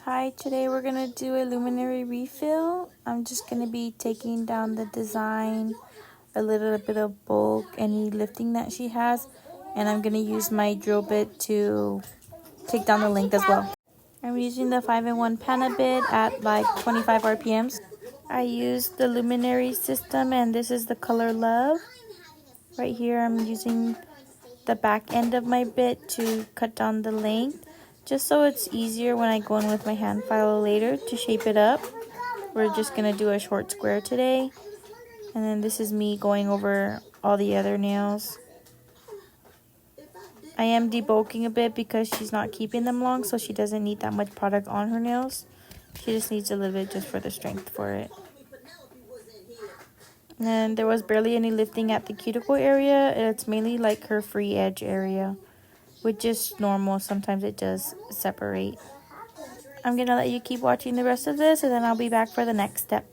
Hi, today we're going to do a luminary refill. I'm just going to be taking down the design, a little bit of bulk, any lifting that she has, and I'm going to use my drill bit to take down the length as well. I'm using the 5-in-1 panna bit at like 25 RPMs. I used the luminary system, and this is the color Love. Right here I'm using the back end of my bit to cut down the length, just so it's easier when I go in with my hand file later to shape it up. We're just gonna do a short square today, and then this is me going over all the other nails. I am debulking a bit because she's not keeping them long, so she doesn't need that much product on her nails. She just needs a little bit just for the strength for it. And there was barely any lifting at the cuticle area. It's mainly like her free edge area, which is normal. Sometimes it does separate. I'm gonna let you keep watching the rest of this, and then I'll be back for the next step.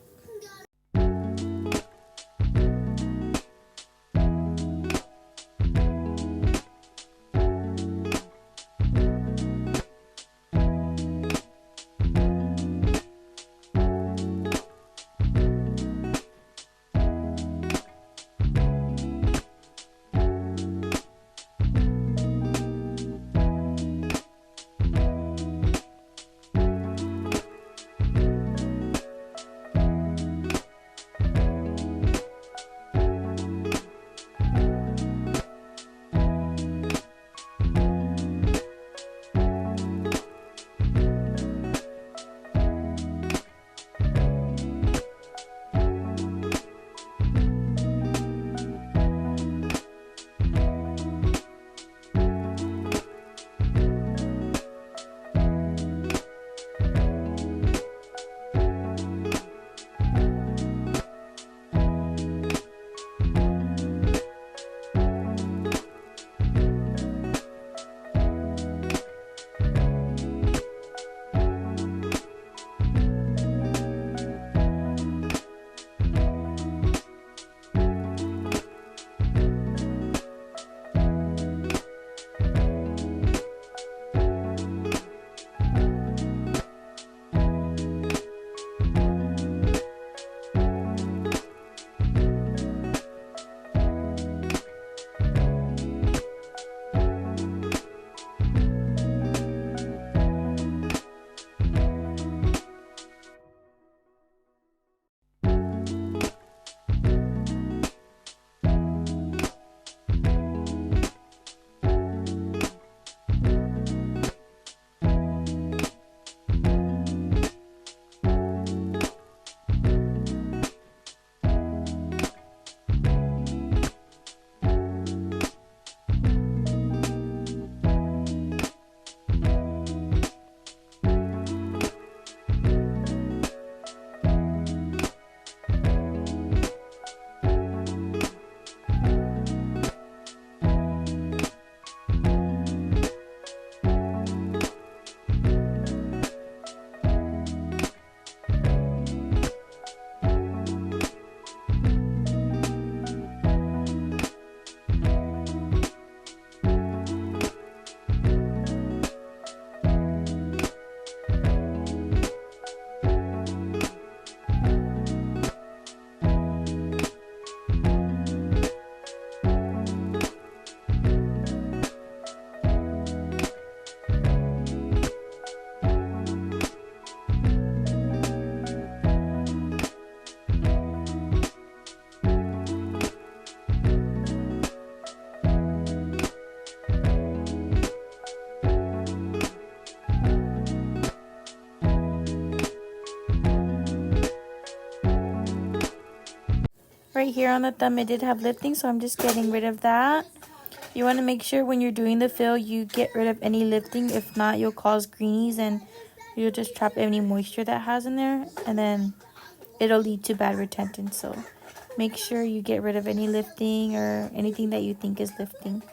Right here on the thumb, it did have lifting, so I'm just getting rid of that. You want to make sure when you're doing the fill, you get rid of any lifting. If not, you'll cause greenies and you'll just trap any moisture that has in there, and then it'll lead to bad retention. So make sure you get rid of any lifting or anything that you think is lifting.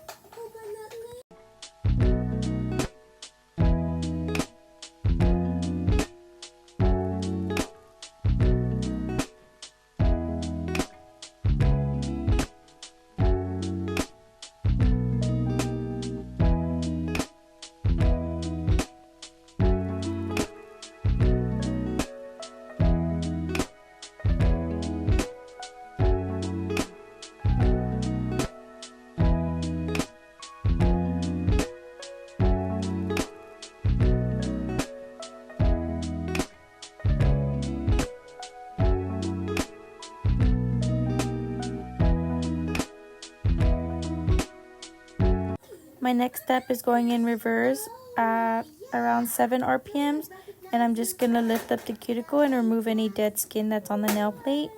My next step is going in reverse at around 7 RPMs, and I'm just going to lift up the cuticle and remove any dead skin that's on the nail plate.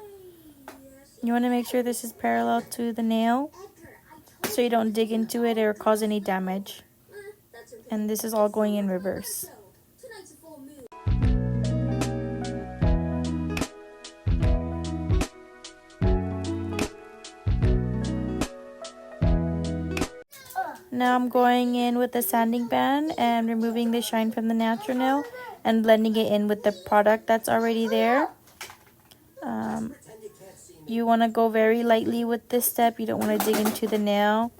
You want to make sure this is parallel to the nail so you don't dig into it or cause any damage. And this is all going in reverse. Now I'm going in with the sanding band and removing the shine from the natural nail and blending it in with the product that's already there. You want to go very lightly with this step. You don't want to dig into the nail.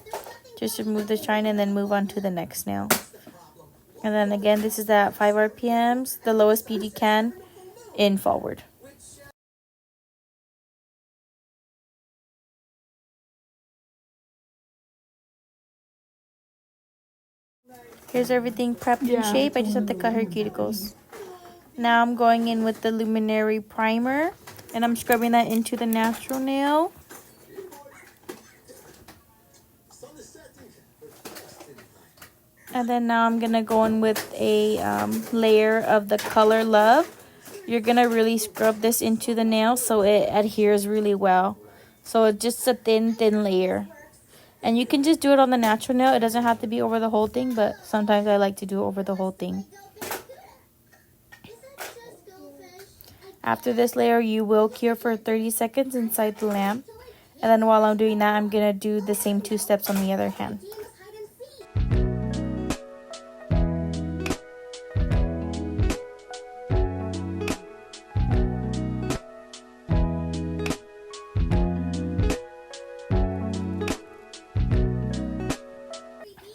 Just remove the shine and then move on to the next nail. And then again, this is at 5 RPMs, the lowest speed you can, in forward. Here's everything prepped in shape. I just have to cut her cuticles. Now I'm going in with the luminary primer, and I'm scrubbing that into the natural nail. And then now I'm going to go in with a layer of the color Love. You're going to really scrub this into the nail so it adheres really well. So it's just a thin layer. And you can just do it on the natural nail. It doesn't have to be over the whole thing, but sometimes I like to do it over the whole thing. After this layer, you will cure for 30 seconds inside the lamp. And then while I'm doing that, I'm going to do the same 2 steps on the other hand.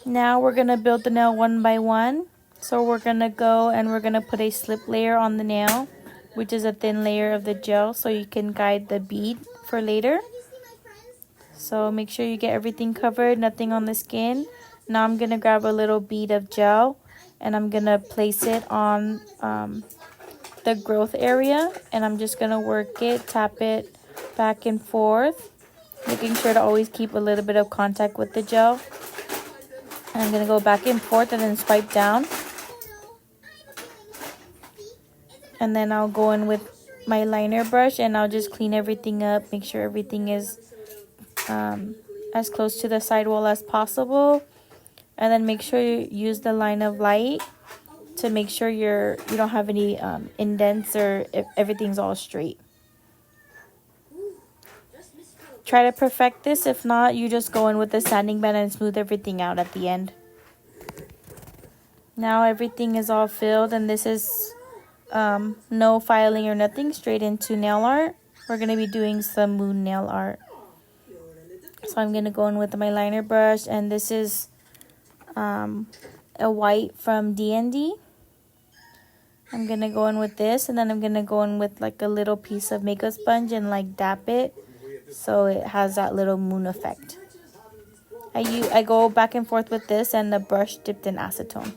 Now we're going to build the nail one by one. So we're going to go and we're going to put a slip layer on the nail, which is a thin layer of the gel so you can guide the bead for later. So make sure you get everything covered, nothing on the skin. Now I'm going to grab a little bead of gel and I'm going to place it on the growth area. And I'm just going to work it, tap it back and forth, making sure to always keep a little bit of contact with the gel. And I'm going to go back and forth and then swipe down. And then I'll go in with my liner brush and I'll just clean everything up. Make sure everything is as close to the sidewall as possible. And then make sure you use the line of light to make sure you don't have any indents or if everything's all straight. Try to perfect this. If not, you just go in with the sanding band and smooth everything out at the end. Now everything is all filled and this is no filing or nothing, straight into nail art. We're going to be doing some moon nail art. So I'm going to go in with my liner brush, and this is a white from D&D. I'm going to go in with this, and then I'm going to go in with like a little piece of makeup sponge and like dap it so it has that little moon effect. I go back and forth with this and the brush dipped in acetone.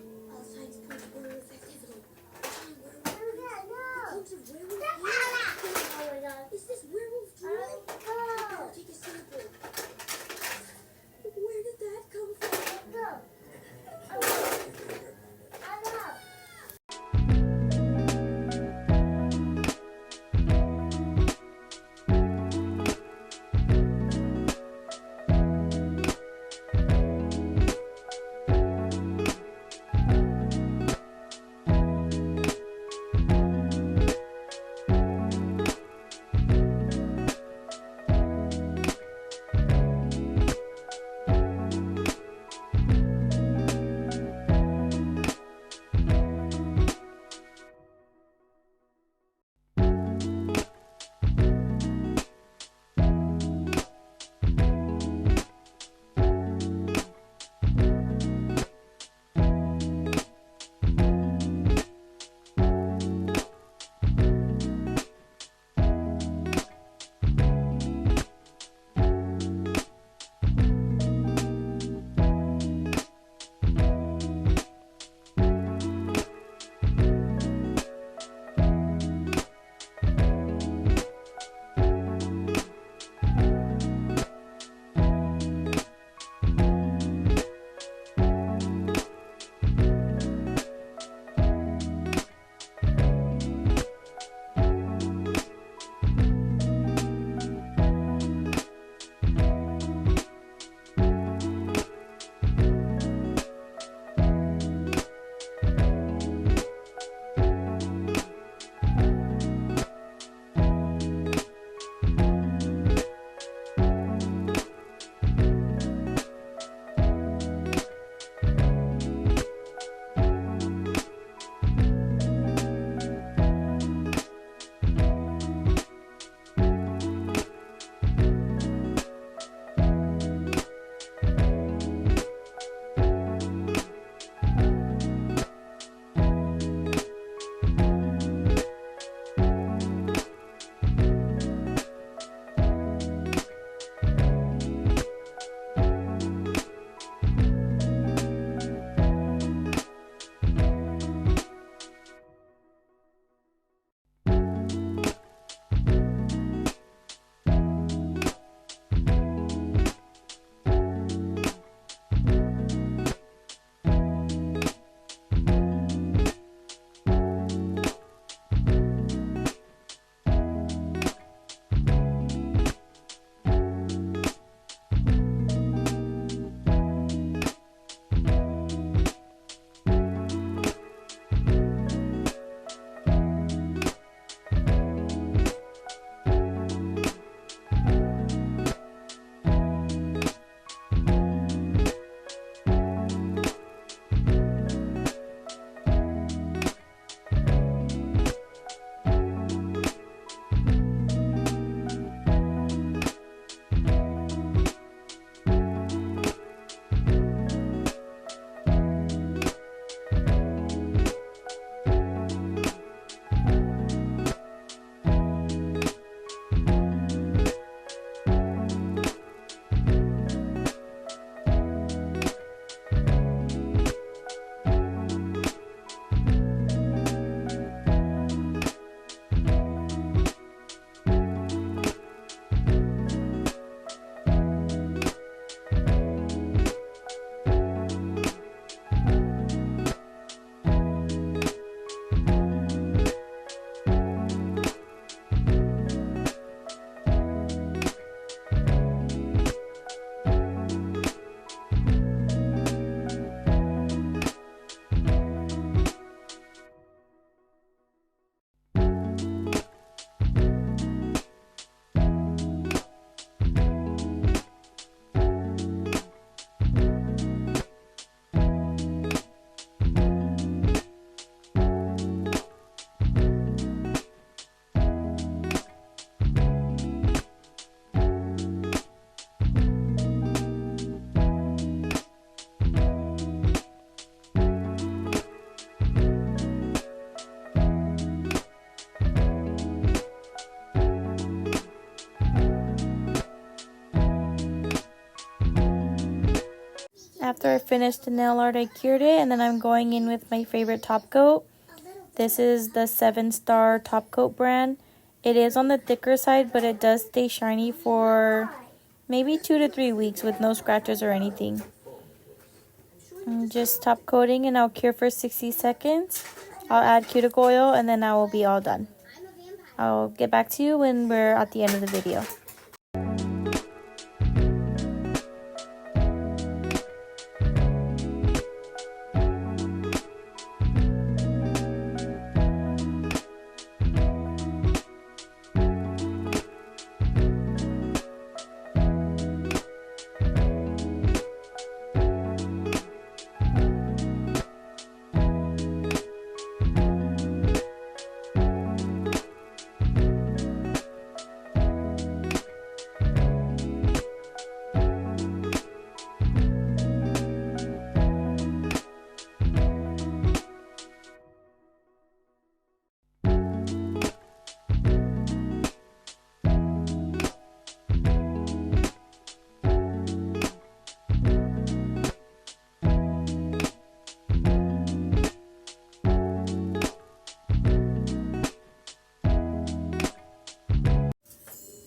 after I finished the nail art, I cured it, and then I'm going in with my favorite top coat. This is the 7-Star Top Coat brand. It is on the thicker side, but it does stay shiny for maybe 2 to 3 weeks with no scratches or anything. I'm just top coating, and I'll cure for 60 seconds. I'll add cuticle oil, and then I will be all done. I'll get back to you when we're at the end of the video.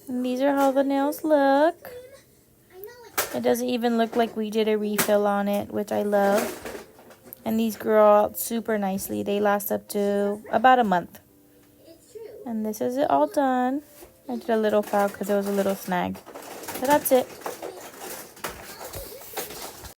And these are how the nails look. It doesn't even look like we did a refill on it, which I love. And these grow out super nicely. They last up to about a month. And this is it all done. I did a little foul because there was a little snag. But that's it.